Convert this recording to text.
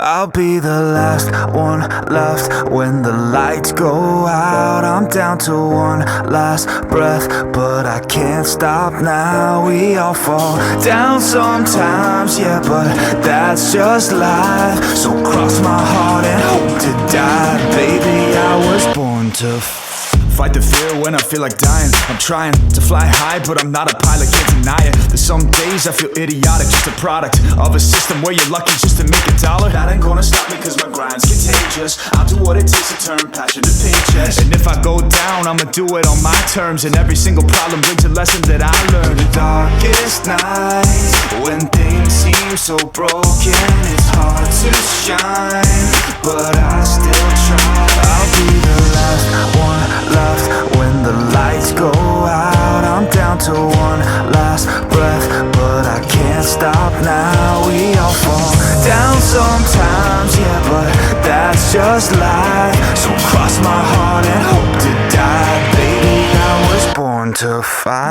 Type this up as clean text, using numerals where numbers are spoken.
I'll be the last one left when the lights go out. I'm down to one last breath, but I can't stop now. We all fall down sometimes, yeah, but that's just life. So cross my heart and hope to die. Baby, I was born to fight the fear when I feel like dying. I'm trying to fly high, but I'm not a pilot, can't deny it. There's some days I feel idiotic, just a product of a system where you're lucky just to make $1. That ain't gonna stop me cause my grind's contagious. I'll do what it takes to turn passion to paychecks. And if I go down, I'ma do it on my terms. And every single problem brings a lesson that I learned. The darkest nights, when things seem so broken, it's hard to shine, but I still try. I'll be the last one left when the lights go out. I'm down to one last breath, but I can't stop now. We all fall down sometimes, yeah, but that's just life. So cross my heart and hope to die. Baby, I was born to fight.